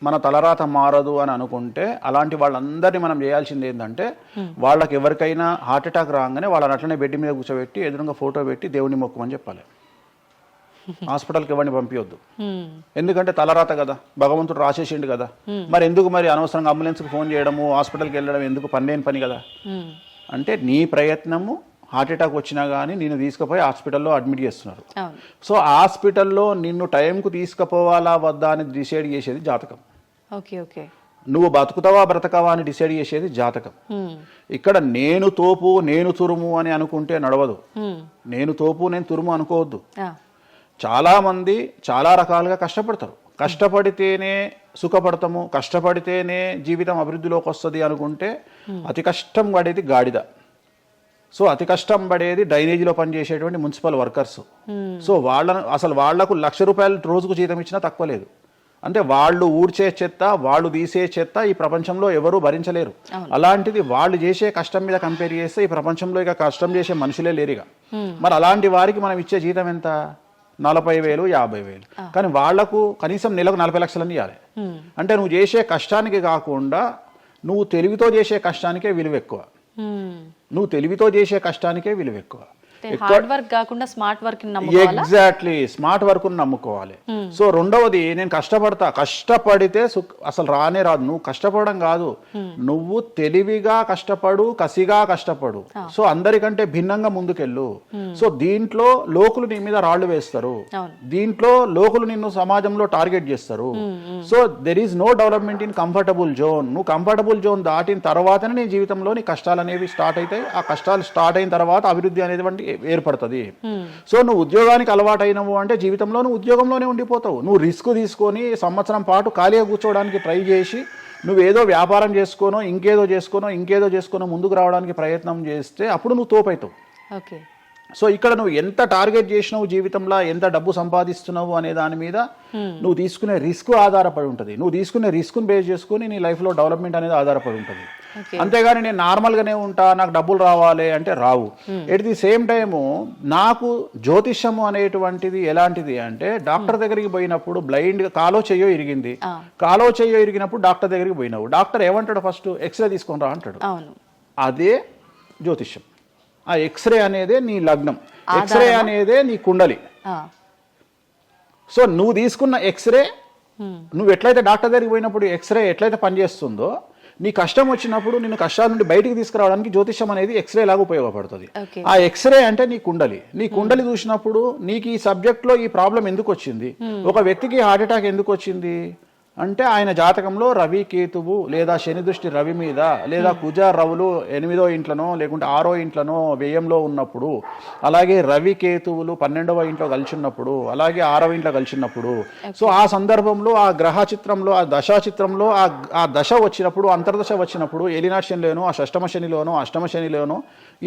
మన తలరాత మారదు అని అనుకుంటే అలాంటి వాళ్ళందరినీ మనం చేయాల్సింది ఏంటంటే వాళ్ళకి ఎవరికైనా హార్ట్ అటాక్ రాగానే వాళ్ళని అట్లనే బెడ్ మీద కూర్చోబెట్టి ఎదురుగా ఫోటో పెట్టి దేవుని మొక్కుమని చెప్పాలి. హాస్పిటల్కి ఎవరిని పంపించొద్దు. ఎందుకంటే తలరాత కదా, భగవంతుడు రాసేసిండు కదా. మరి ఎందుకు అనవసరంగా అంబులెన్స్కి ఫోన్ చేయడము, హాస్పిటల్కి వెళ్ళడం ఎందుకు, పనిలేని పని కదా. అంటే నీ ప్రయత్నము హార్ట్ అటాక్ వచ్చినా కానీ నిన్ను తీసుకుపోయి హాస్పిటల్లో అడ్మిట్ చేస్తున్నారు. సో హాస్పిటల్లో నిన్ను టైంకు తీసుకుపోవాలా వద్దా అని డిసైడ్ చేసేది జాతకం. నువ్వు బతుకుతావా బ్రతకవా అని డిసైడ్ చేసేది జాతకం. ఇక్కడ నేను తోపు నేను తురుము అని అనుకుంటే నడవదు. నేను తోపు నేను తురుము అనుకోవద్దు. చాలా మంది చాలా రకాలుగా కష్టపడతారు. కష్టపడితేనే సుఖపడతాము, కష్టపడితేనే జీవితం అభివృద్ధిలోకి వస్తుంది అనుకుంటే అతి కష్టం పడేది గాడిద. సో అతి కష్టం పడేది డ్రైనేజీలో పనిచేసేటువంటి మున్సిపల్ వర్కర్స్. సో వాళ్లకు ₹1,00,000 రోజుకు జీతం ఇచ్చినా తక్కువ లేదు. అంటే వాళ్ళు ఊడ్చే చెత్త, వాళ్ళు తీసే చెత్త ఈ ప్రపంచంలో ఎవరూ భరించలేరు. అలాంటిది వాళ్ళు చేసే కష్టం మీద కంపేర్ చేస్తే ఈ ప్రపంచంలో ఇక కష్టం చేసే మనుషులే లేరుగా. మరి అలాంటి వారికి మనం ఇచ్చే జీతం ఎంత? 40,000, 50,000. కానీ వాళ్లకు కనీసం నెలకు 40 లక్షలని ఇవ్వాలి. అంటే నువ్వు చేసే కష్టానికి కాకుండా నువ్వు తెలివితో చేసే కష్టానికే విలువ ఎక్కువ. ఎగ్జాక్ట్లీ, స్మార్ట్ వర్క్ నమ్ముకోవాలి. సో రెండవది, నేను కష్టపడితే అసలు రానే రాదు. నువ్వు కష్టపడడం కాదు, నువ్వు తెలివిగా కష్టపడు, కసిగా కష్టపడు. సో అందరికంటే భిన్నంగా ముందుకెళ్ళు. సో దీంట్లో లోకులు నీ మీద రాళ్లు వేస్తారు, దీంట్లో లోకులు నిన్ను సమాజంలో టార్గెట్ చేస్తారు. So there is no development in comfortable zone. నువ్వు కంఫర్టబుల్ జోన్ దాటిన తర్వాతనే నీ జీవితంలో నీ కష్టాలు అనేవి స్టార్ట్ అవుతాయి. ఆ కష్టాలు స్టార్ట్ అయిన తర్వాత అభివృద్ధి అనేది ఏర్పడుతుంది. సో నువ్వు ఉద్యోగానికి అలవాటైనవు అంటే జీవితంలో నువ్వు ఉద్యోగంలోనే ఉండిపోతావు. నువ్వు రిస్క్ తీసుకొని సంవత్సరం పాటు ఖాళీగా కూర్చోవడానికి ట్రై చేసి నువ్వేదో వ్యాపారం చేసుకోనో ఇంకేదో చేసుకోనో ముందుకు రావడానికి ప్రయత్నం చేస్తే అప్పుడు నువ్వు తోపవుతావు. ఓకే. సో ఇక్కడ నువ్వు ఎంత టార్గెట్ చేసినావు జీవితంలో, ఎంత డబ్బు సంపాదిస్తున్నావు అనే దాని మీద నువ్వు తీసుకునే రిస్క్ ఆధారపడి ఉంటుంది. నువ్వు తీసుకునే రిస్క్ను బేస్ చేసుకుని నీ లైఫ్లో డెవలప్మెంట్ అనేది ఆధారపడి ఉంటుంది. అంతేగాని నేను నార్మల్గానే ఉంటా, నాకు డబ్బులు రావాలి అంటే రావు. ఎట్ ది సేమ్ టైము నాకు జ్యోతిష్యము అనేటువంటిది ఎలాంటిది అంటే, డాక్టర్ దగ్గరికి పోయినప్పుడు బ్లైండ్గా కాలో చెయ్యో ఇరిగినప్పుడు డాక్టర్ దగ్గరికి పోయినావు, డాక్టర్ ఏమంటాడు, ఫస్ట్ ఎక్స్రే తీసుకొని రా అంటాడు. అదే జ్యోతిష్యం. ఆ ఎక్స్రే అనేదే నీ లగ్నం, ఎక్స్రే అనేదే నీ కుండలి. సో నువ్వు తీసుకున్న ఎక్స్రే, నువ్వు ఎట్లయితే డాక్టర్ దగ్గరికి పోయినప్పుడు ఎక్స్రే ఎట్లయితే పనిచేస్తుందో, నీ కష్టం వచ్చినప్పుడు నిన్ను కష్టాల నుండి బయటికి తీసుకురావడానికి జ్యోతిష్యం అనేది ఎక్స్రే లాగా ఉపయోగపడుతుంది. ఆ ఎక్స్రే అంటే నీ కుండలి చూసినప్పుడు నీకు ఈ సబ్జెక్ట్లో ఈ ప్రాబ్లం ఎందుకు వచ్చింది, ఒక వ్యక్తికి హార్ట్ అటాక్ ఎందుకు వచ్చింది అంటే ఆయన జాతకంలో రవి కేతువు లేదా శని దృష్టి రవి మీద, లేదా కుజ రవులు 8వ ఇంట్లోనో లేకుంటే 6వ ఇంట్లోనో వ్యయంలో ఉన్నప్పుడు, అలాగే రవి కేతువులు 12వ ఇంట్లో కలిసినప్పుడు, అలాగే 6వ ఇంట్లో కలిసినప్పుడు, సో ఆ సందర్భంలో ఆ గ్రహ చిత్రంలో, ఆ దశా చిత్రంలో ఆ దశ వచ్చినప్పుడు, అంతర్దశ వచ్చినప్పుడు, ఏలినాటి శనిలోనో, ఆ షష్టమ శనిలోనో, అష్టమ శనిలోనో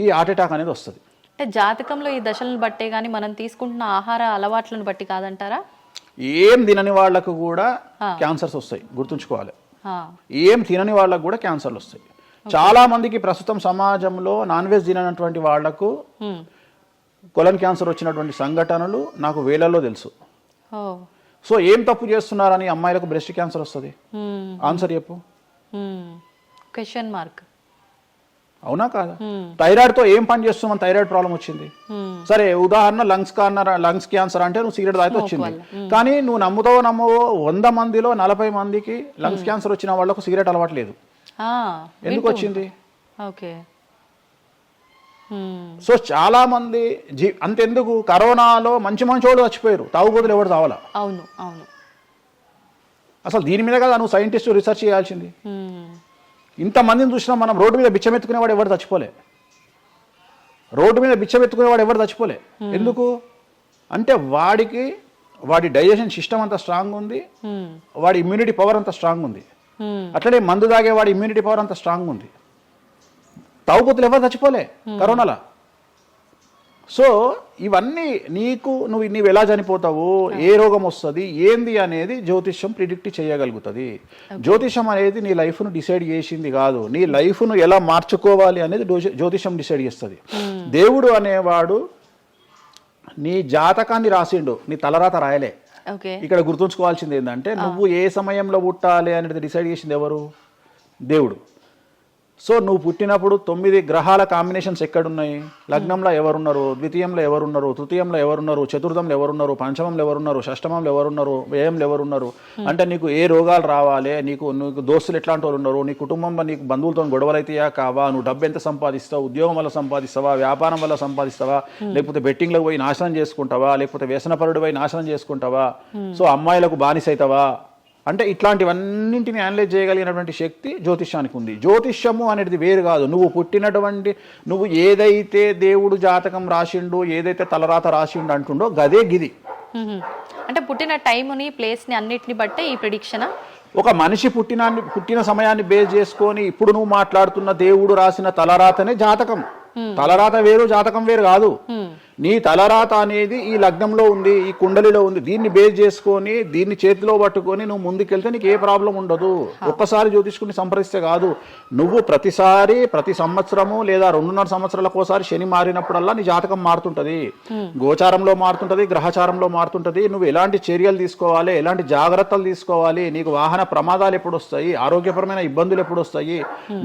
ఈ హార్ట్ అటాక్ అనేది వస్తుంది. అంటే జాతకంలో ఈ దశలను బట్టే కానీ మనం తీసుకుంటున్న ఆహార అలవాట్లను బట్టి కాదంటారా? ఏం తినని వాళ్లకు కూడా క్యాన్సర్స్ వస్తాయి, గుర్తుంచుకోవాలి. ఏం తినని వాళ్ళకు కూడా క్యాన్సర్లు వస్తాయి. చాలా మందికి ప్రస్తుతం సమాజంలో నాన్ వెజ్ తిననటువంటి వాళ్లకు కొలన్ క్యాన్సర్ వచ్చినటువంటి సంఘటనలు నాకు వేలల్లో తెలుసు. సో ఏం తప్పు చేస్తున్నారని అమ్మాయిలకు బ్రెస్ట్ క్యాన్సర్ వస్తుంది? ఆన్సర్ చెప్పు. Question mark. అవునా కాదా? థైరాయిడ్తో ఏం పని చేస్తున్నాం, థైరాయిడ్ ప్రాబ్లం వచ్చింది. సరే, ఉదాహరణ లంగ్స్ క్యాన్సర్ అంటే నువ్వు సిగరెట్ తాగితే వచ్చింది. కానీ నువ్వు నమ్మవో 100 మందిలో 40 మందికి లంగ్స్ క్యాన్సర్ వచ్చిన వాళ్ళకు సిగరెట్ అలవాటు లేదు. ఎందుకు వచ్చింది? సో చాలా మంది అంతెందుకు, కరోనాలో మంచి వాళ్ళు చచ్చిపోయారు, తాగుబోతులు ఎవరు తావాలా? అవును అవును. అసలు దీని మీద కదా నువ్వు సైంటిస్ట్ రీసెర్చ్ చేయాల్సింది. ఇంతమందిని చూసినా మనం రోడ్డు మీద బిచ్చమెత్తుకునేవాడు ఎవరు చచ్చిపోలే. ఎందుకు అంటే వాడి డైజెషన్ సిస్టమ్ అంత స్ట్రాంగ్ ఉంది, వాడి ఇమ్యూనిటీ పవర్ అంత స్ట్రాంగ్ ఉంది. అట్లనే మందు తాగే వాడి ఇమ్యూనిటీ పవర్ అంత స్ట్రాంగ్ ఉంది. తాగుబోతులు ఎవరు చచ్చిపోలే కరోనాలో. సో ఇవన్నీ నువ్వు ఎలా చనిపోతావు, ఏ రోగం వస్తుంది, ఏంది అనేది జ్యోతిష్యం ప్రిడిక్ట్ చేయగలుగుతుంది. జ్యోతిష్యం అనేది నీ లైఫ్ను డిసైడ్ చేసింది కాదు, నీ లైఫ్ను ఎలా మార్చుకోవాలి అనేది జ్యోతిష్యం డిసైడ్ చేస్తుంది. దేవుడు అనేవాడు నీ జాతకాన్ని రాసిండు, నీ తలరాత రాయలే. ఇక్కడ గుర్తుంచుకోవాల్సింది ఏంటంటే, నువ్వు ఏ సమయంలో పుట్టాలి అనేది డిసైడ్ చేసింది ఎవరు? దేవుడు. సో నువ్వు పుట్టినప్పుడు 9 గ్రహాల కాంబినేషన్స్ ఎక్కడున్నాయి? లగ్నంలో ఎవరున్నారు, ద్వితీయంలో ఎవరున్నారు, తృతీయంలో ఎవరున్నారు, చతుర్థంలో ఎవరున్నారు, పంచమంలో ఎవరున్నారు, షష్టమంలో ఎవరున్నారు, వ్యయంలో ఎవరున్నారు. అంటే నీకు ఏ రోగాలు రావాలి, నీకు దోస్తులు ఎట్లాంటి వాళ్ళు ఉన్నారు, నీ కుటుంబంలో నీకు బంధువులతో గొడవలు అయితేయా కావా, నువ్వు డబ్బు ఎంత సంపాదిస్తావు, ఉద్యోగం వల్ల సంపాదిస్తావా, వ్యాపారం వల్ల సంపాదిస్తావా, లేకపోతే బెట్టింగ్లకు పోయి నాశనం చేసుకుంటావా, లేకపోతే వ్యసనపరుడు పోయి నాశనం చేసుకుంటావా, సో అమ్మాయిలకు బానిసైతావా, అంటే ఇట్లాంటివన్నింటిని అనలైజ్ చేయగలిగినటువంటి శక్తి జ్యోతిష్యానికి ఉంది. జ్యోతిష్యము అనేది వేరు కాదు. నువ్వు ఏదైతే దేవుడు జాతకం రాసిండు, ఏదైతే తలరాత రాసిండు అంటుండో గదే గిది. అంటే పుట్టిన టైంని, ప్లేస్ని అన్నిటిని బట్టే ఈ ప్రిడిక్షన్. ఒక మనిషి పుట్టిన సమయాన్ని బేస్ చేసుకొని ఇప్పుడు నువ్వు మాట్లాడుతున్న దేవుడు రాసిన తలరాతనే జాతకం. తలరాత వేరు, జాతకం వేరు కాదు. నీ తలరాత అనేది ఈ లగ్నంలో ఉంది, ఈ కుండలిలో ఉంది. దీన్ని బేస్ చేసుకొని, దీన్ని చేతిలో పట్టుకొని నువ్వు ముందుకెళ్తే నీకు ఏ ప్రాబ్లం ఉండదు. ఒక్కసారి జ్యోతిష్కుని సంప్రదిస్తే కాదు, నువ్వు ప్రతి సంవత్సరము లేదా 2.5 సంవత్సరాలకు ఒకసారి శని మారినప్పుడల్లా నీ జాతకం మారుతుంటది. గోచారంలో మారుతుంటది, గ్రహచారంలో మారుతుంటది. నువ్వు ఎలాంటి చర్యలు తీసుకోవాలి, ఎలాంటి జాగ్రత్తలు తీసుకోవాలి, నీకు వాహన ప్రమాదాలు ఎప్పుడు వస్తాయి, ఆరోగ్యపరమైన ఇబ్బందులు ఎప్పుడు వస్తాయి,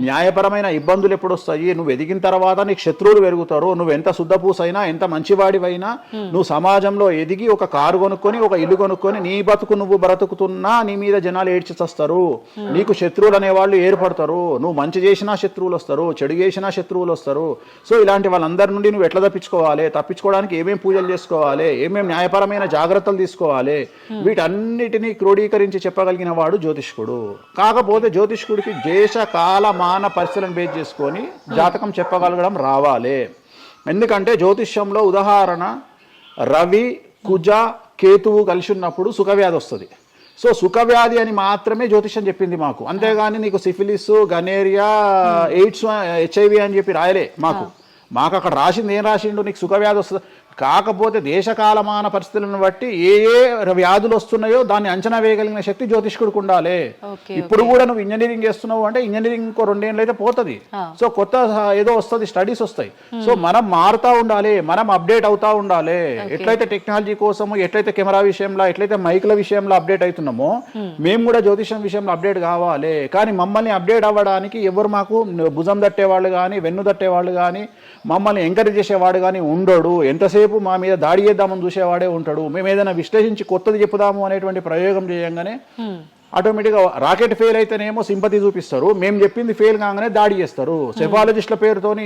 న్యాయపరమైన ఇబ్బందులు ఎప్పుడు వస్తాయి, నువ్వు ఎదిగిన తర్వాత నీకు శత్రువులు పెరుగుతారు. నువ్వు ఎంత శుద్ధపూసైనా, ఎంత మంచివాడివైనా, నువ్వు సమాజంలో ఎదిగి ఒక కారు కొనుక్కొని, ఒక ఇల్లు కొనుక్కొని, నీ బతుకు నువ్వు బ్రతుకుతున్నా నీ మీద జనాలు ఏడ్చి చస్తారు. నీకు శత్రువులు అనేవాళ్ళు ఏర్పడతారు. నువ్వు మంచి చేసినా శత్రువులు వస్తారు, చెడు చేసినా శత్రువులు వస్తారు. సో ఇలాంటి వాళ్ళందరి నుండి నువ్వు ఎట్లా తప్పించుకోవడానికి ఏమేమి పూజలు చేసుకోవాలి, ఏమేమి న్యాయపరమైన జాగ్రత్తలు తీసుకోవాలి, వీటన్నిటినీ క్రోడీకరించి చెప్పగలిగిన వాడు జ్యోతిష్కుడు. కాకపోతే జ్యోతిష్కుడికి దేశ కాల మాన పరిస్థితులను బేస్ చేసుకొని జాతకం చెప్పగలగడం రావాలి. ఎందుకంటే జ్యోతిష్యంలో ఉదాహరణ రవి కుజ కేతువు కలిసి ఉన్నప్పుడు సుఖవ్యాధి వస్తుంది. సో సుఖవ్యాధి అని మాత్రమే జ్యోతిష్యం చెప్పింది మాకు, అంతేగాని నీకు సిఫిలిస్, గనేరియా, ఎయిడ్స్, HIV అని చెప్పి రాయలే మాకు అక్కడ రాసింది ఏం రాసిండు, నీకు సుఖవ్యాధి వస్తుంది. కాకపోతే దేశకాలమాన పరిస్థితులను బట్టి ఏ వ్యాధులు వస్తున్నాయో దాన్ని అంచనా వేయగలిగిన శక్తి జ్యోతిష్కుడికి ఉండాలి. ఇప్పుడు కూడా నువ్వు ఇంజనీరింగ్ చేస్తున్నావు అంటే ఇంజనీరింగ్ ఇంకో 2 ఏళ్ళు అయితే పోతుంది. సో కొత్త ఏదో వస్తుంది, స్టడీస్ వస్తాయి. సో మనం మారుతూ ఉండాలి, మనం అప్డేట్ అవుతా ఉండాలి. ఎట్లయితే టెక్నాలజీ కోసము, ఎట్లయితే కెమెరా విషయంలో, ఎట్లయితే మైక్ల విషయంలో అప్డేట్ అవుతున్నామో మేము కూడా జ్యోతిష్యం విషయంలో అప్డేట్ కావాలి. కానీ మమ్మల్ని అప్డేట్ అవ్వడానికి ఎవరు మాకు భుజం తట్టేవాళ్ళు కానీ, వెన్ను తట్టేవాళ్ళు కానీ, మమ్మల్ని ఎంకరేజ్ చేసేవాడు కానీ ఉండడు. ఎంతసేపు మా మీద దాడి చేద్దామని చూసేవాడే ఉంటాడు. మేము ఏదైనా విశ్లేషించి కొత్తది చెప్పుదాము అనేటువంటి ప్రయోగం చేయంగానే ఆటోమేటిక్గా రాకెట్ ఫెయిల్ అయితేనేమో సింపతి చూపిస్తారు, మేము చెప్పింది ఫెయిల్ కాగానే దాడి చేస్తారు. సెఫాలజిస్టుల పేరుతోని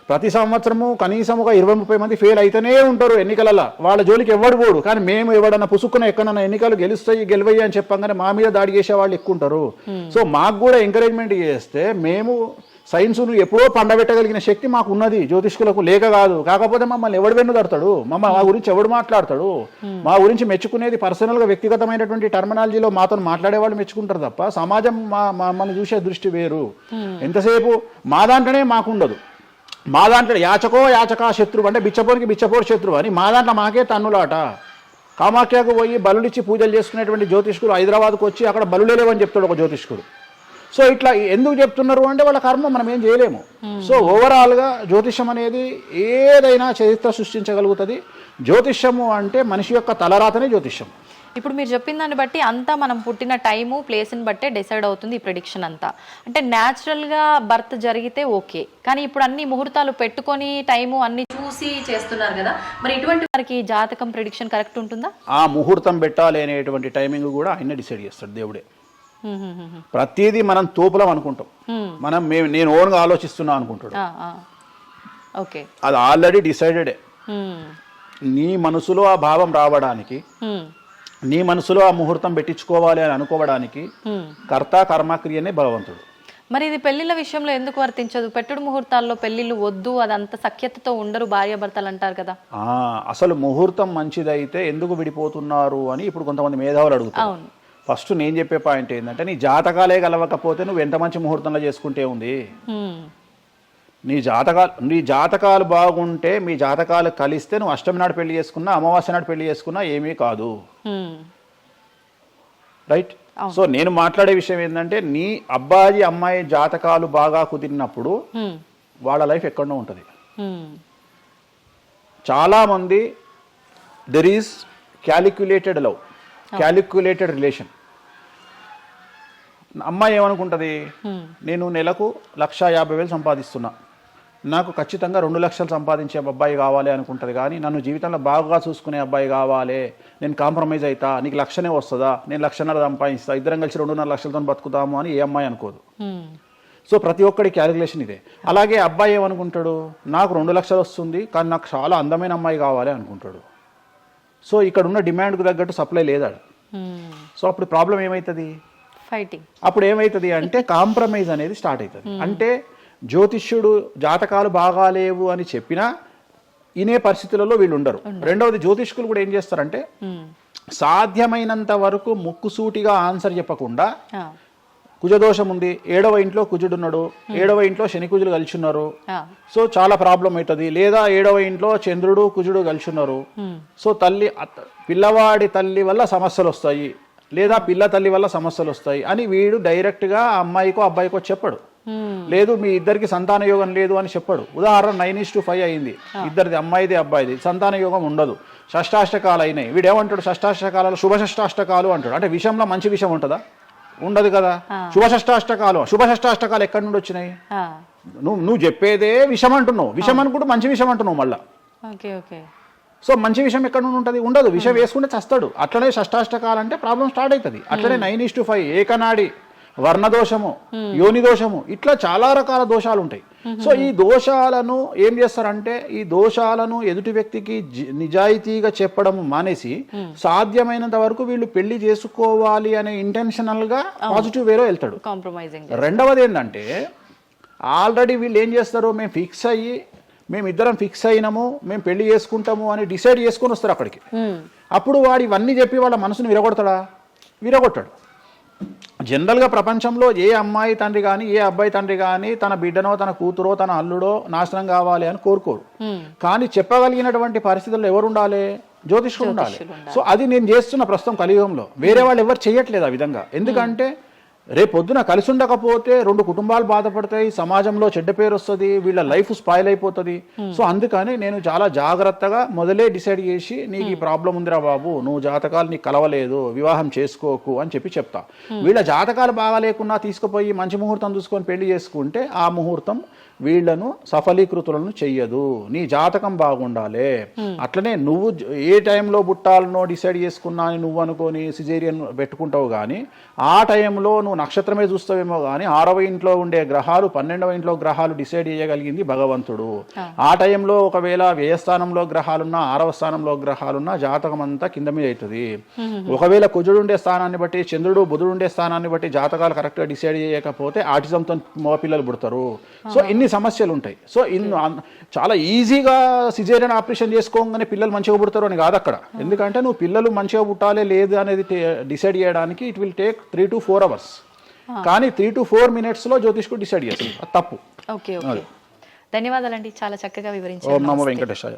ప్రతి సంవత్సరము కనీసం ఒక 20-30 మంది ఫెయిల్ అయితేనే ఉంటారు ఎన్నికలలో. వాళ్ళ జోలికి ఎవడు పోడు. కానీ మేము ఎవడన్నా పుసుక్కున ఎక్కడన్నా ఎన్నికలు గెలువయ్యి అని చెప్పగానే మా మీద దాడి చేసే వాళ్ళు ఎక్కువ ఉంటారు. సో మాకు కూడా ఎంకరేజ్మెంట్ చేస్తే మేము సైన్స్ను ఎప్పుడో పండబెట్టగలిగిన శక్తి మాకు ఉన్నది, జ్యోతిష్కులకు లేక కాదు. కాకపోతే మమ్మల్ని ఎవడు వెన్నుదడతాడు, మా గురించి ఎవడు మాట్లాడతాడు, మా గురించి మెచ్చుకునేది పర్సనల్గా వ్యక్తిగతమైనటువంటి టర్మినాలజీలో మాతో మాట్లాడే వాళ్ళు మెచ్చుకుంటారు తప్ప సమాజం మమ్మల్ని చూసే దృష్టి వేరు. ఎంతసేపు మా దాంట్లోనే మాకుండదు. మా దాంట్లో యాచకా శత్రువు అంటే బిచ్చపోనికి బిచ్చపోరు శత్రువు అని మా దాంట్లో మాకే తన్నులాట. కామాఖ్యకు పోయి బలుడిచ్చి పూజలు చేసుకునేటువంటి జ్యోతిష్కుడు హైదరాబాద్కు వచ్చి అక్కడ బలులే లేవని చెప్తాడు ఒక జ్యోతిష్కుడు. సో ఇట్లా ఎందుకు చెప్తున్నారు అంటే వాళ్ళ కర్మ, మనం ఏం చేయలేము. సో ఓవరాల్గా జ్యోతిష్యం అనేది ఏదైనా చరిత్ర సృష్టించగలుగుతుంది. జ్యోతిష్యము అంటే మనిషి యొక్క తలరాతనే జ్యోతిష్యం. ఇప్పుడు మీరు చెప్పిన దాన్ని బట్టి అంతా మనం పుట్టిన టైము ప్లేస్ని బట్టే డిసైడ్ అవుతుంది ఈ ప్రెడిక్షన్ అంతా. అంటే న్యాచురల్గా బర్త్ జరిగితే ఓకే, కానీ ఇప్పుడు అన్ని ముహూర్తాలు పెట్టుకొని టైము అన్ని చూసి చేస్తున్నారు కదా, మరి ఇటువంటి వారికి జాతకం ప్రెడిక్షన్ కరెక్ట్ ఉంటుందా? ఆ ముహూర్తం పెట్టాలి అనేటువంటి టైమింగ్ కూడా ఆయన డిసైడ్ చేస్తాడు, దేవుడే. ప్రతిదీ మనం తోపులం అనుకుంటాం, నేను ఓన్గా ఆలోచిస్తున్నా అనుకుంటాడు. ఓకే, అది ఆల్రెడీ డిసైడెడే. నీ మనసులో ఆ భావం రావడానికి, నీ మనసులో ఆ ముహూర్తం పెట్టించుకోవాలి అని అనుకోవడానికి కర్త కర్మక్రియనే భగవంతుడు. మరి ఇది పెళ్లిళ్ళ విషయంలో ఎందుకు వర్తించదు? పెట్టుడు ముహూర్తాల్లో పెళ్లిళ్ళు వద్దు, అదంతా సఖ్యతతో ఉండరు భార్యాభర్తలు అంటారు కదా. అసలు ముహూర్తం మంచిదైతే ఎందుకు విడిపోతున్నారు అని ఇప్పుడు కొంతమంది మేధావులు అడుగుతారు. ఫస్ట్ నేను చెప్పే పాయింట్ ఏంటంటే, నీ జాతకాలే కలవకపోతే నువ్వు ఎంత మంచి ముహూర్తంలో చేసుకుంటే ఉంది. నీ జాతకాలు బాగుంటే, మీ జాతకాలు కలిస్తే నువ్వు అష్టమి నాడు పెళ్లి చేసుకున్నా, అమావాస్య నాడు పెళ్లి చేసుకున్నా ఏమీ కాదు. రైట్? సో నేను మాట్లాడే విషయం ఏంటంటే, నీ అబ్బాయి అమ్మాయి జాతకాలు బాగా కుదిరినప్పుడు వాళ్ళ లైఫ్ ఎక్కడో ఉంటుంది. చాలామంది there is calculated love, calculated relation. అమ్మాయి ఏమనుకుంటుంది, నేను నెలకు 1,50,000 సంపాదిస్తున్నా, నాకు ఖచ్చితంగా 2 లక్షలు సంపాదించే అబ్బాయి కావాలి అనుకుంటుంది. కానీ నన్ను జీవితంలో బాగా చూసుకునే అబ్బాయి కావాలి, నేను కాంప్రమైజ్ అవుతా, నీకు 1,00,000 వస్తుందా, నేను 1,50,000 సంపాదిస్తా, ఇద్దరం కలిసి 2.5 లక్షలతో బతుకుతాము అని ఏ అమ్మాయి అనుకోదు. సో ప్రతి ఒక్కడి క్యాలిక్యులేషన్ ఇదే. అలాగే అబ్బాయి ఏమనుకుంటాడు, నాకు 2 లక్షలు వస్తుంది కానీ నాకు చాలా అందమైన అమ్మాయి కావాలి అనుకుంటాడు. సో ఇక్కడ ఉన్న డిమాండ్కు తగ్గట్టు సప్లై లేదా. సో అప్పుడు ప్రాబ్లం ఏమవుతుంది, ఫైటింగ్. అప్పుడు ఏమవుతుంది అంటే కాంప్రమైజ్ అనేది స్టార్ట్ అవుతుంది. అంటే జ్యోతిష్యుడు జాతకాలు బాగాలేవు అని చెప్పినా ఇనే పరిస్థితులలో వీళ్ళు ఉండరు. రెండవది, జ్యోతిష్కులు కూడా ఏం చేస్తారంటే సాధ్యమైనంత వరకు ముక్కుసూటిగా ఆన్సర్ చెప్పకుండా, కుజదోషం ఉంది, 7వ ఇంట్లో కుజుడున్నాడు, 7వ ఇంట్లో శని కుజులు కలిసి ఉన్నారు, సో చాలా ప్రాబ్లం అవుతుంది. లేదా 7వ ఇంట్లో చంద్రుడు కుజుడు కలిసి ఉన్నారు, సో పిల్లవాడి తల్లి వల్ల సమస్యలు వస్తాయి, లేదా పిల్ల తల్లి వల్ల సమస్యలు వస్తాయి అని వీడు డైరెక్ట్గా అమ్మాయికో అబ్బాయికో చెప్పడు. లేదు మీ ఇద్దరికి సంతాన యోగం లేదు అని చెప్పడు. ఉదాహరణ 9:5 అయింది, ఇద్దరిది అమ్మాయిది అబ్బాయిది, సంతాన యోగం ఉండదు, షష్టాష్టకాలు అయినాయి. వీడేమంటాడు, షష్టాష్టకాలలో శుభ షష్టాష్టకాలు అంటాడు. అంటే విషయంలో మంచి విషయం ఉంటుందా? ఉండదు కదా. శుభ షష్టాష్టకాలు ఎక్కడి నుండి వచ్చినాయి? నువ్వు చెప్పేదే విషం అంటున్నావు, విషం అనుకుంటూ మంచి విషయం అంటున్నావు మళ్ళా. సో మంచి విషయం ఎక్కడ నుండి ఉంటుంది? ఉండదు. విషం వేసుకుంటే చస్తాడు. అట్లనే షష్టాష్టకాలు అంటే ప్రాబ్లం స్టార్ట్ అవుతుంది. అట్లనే 9:5 ఏకనాడి, వర్ణదోషము, యోని దోషము, ఇట్లా చాలా రకాల దోషాలు ఉంటాయి. సో ఈ దోషాలను ఏం చేస్తారంటే, ఈ దోషాలను ఎదుటి వ్యక్తికి నిజాయితీగా చెప్పడం మానేసి సాధ్యమైనంత వరకు వీళ్ళు పెళ్లి చేసుకోవాలి అనే ఇంటెన్షనల్ గా పాజిటివ్ వేలో వెళ్తాడు. రెండవది ఏంటంటే, ఆల్రెడీ వీళ్ళు ఏం చేస్తారు, మేము ఫిక్స్ అయ్యి మేమిద్దరం ఫిక్స్ అయినాము, మేము పెళ్లి చేసుకుంటాము అని డిసైడ్ చేసుకొని వస్తారు అక్కడికి. అప్పుడు వాడు ఇవన్నీ చెప్పి వాళ్ళ మనసును విరగొడతాడా? విరగొట్టాడు. జనరల్గా ప్రపంచంలో ఏ అమ్మాయి తండ్రి కానీ ఏ అబ్బాయి తండ్రి కానీ తన బిడ్డనో తన కూతురో తన అల్లుడో నాశనం కావాలి అని కోరుకోరు. కానీ చెప్పగలిగినటువంటి పరిస్థితుల్లో ఎవరు ఉండాలి? జ్యోతిష్కుడు ఉండాలి. సో అది నేను చేస్తున్న ప్రస్తుతం కలియుగంలో. వేరే వాళ్ళు ఎవరు చేయట్లేదు ఆ విధంగా. ఎందుకంటే రేపొద్దున కలిసి ఉండకపోతే 2 కుటుంబాలు బాధపడతాయి, సమాజంలో చెడ్డ పేరు వస్తుంది, వీళ్ళ లైఫ్ స్పాయిల్ అయిపోతుంది. సో అందుకని నేను చాలా జాగ్రత్తగా మొదలే డిసైడ్ చేసి నీకు ఈ ప్రాబ్లం ఉందిరా బాబు, నువ్వు జాతకాలు నీకు కలవలేదు, వివాహం చేసుకోకు అని చెప్తా. వీళ్ళ జాతకాలు బాగా లేకున్నా తీసుకుపోయి మంచి ముహూర్తం చూసుకొని పెళ్లి చేసుకుంటే ఆ ముహూర్తం వీళ్లను సఫలీకృతులను చెయ్యదు. నీ జాతకం బాగుండాలి. అట్లనే నువ్వు ఏ టైంలో పుట్టాలనో డిసైడ్ చేసుకున్నా అని నువ్వు అనుకొని సిజేరియన్ పెట్టుకుంటావు, కానీ ఆ టైంలో నువ్వు నక్షత్రమే చూస్తావేమో కానీ 6వ ఇంట్లో ఉండే గ్రహాలు 12వ ఇంట్లో గ్రహాలు డిసైడ్ చేయగలిగింది భగవంతుడు. ఆ టైంలో ఒకవేళ వ్యయస్థానంలో గ్రహాలున్నా 6వ స్థానంలో గ్రహాలున్నా జాతకం అంతా కింద మీద అవుతుంది. ఒకవేళ కుజుడు ఉండే స్థానాన్ని బట్టి చంద్రుడు బుధుడు ఉండే స్థానాన్ని బట్టి జాతకాలు కరెక్ట్గా డిసైడ్ చేయకపోతే ఆటిజంతో మగపిల్లలు పుడతారు. సో ఇన్ని సమస్యలు ఉంటాయి. సో చాలా ఈజీగా సిజేరియన్ ఆపరేషన్ చేసుకోగానే పిల్లలు మంచిగా పుడతారు అని కాదు అక్కడ. ఎందుకంటే నువ్వు పిల్లలు మంచిగా పుట్టాలి లేదు అనేది డిసైడ్ చేయడానికి it will take 3 to 4 hours. కానీ 3 to 4 minutes లో జ్యోతిష్కుడు డిసైడ్ చేస్తుంది. అది తప్పు. ఓకే ఓకే, ధన్యవాదాలండి, చాలా చక్కగా వివరించారు. ఓం నమో వెంకటేశాయ.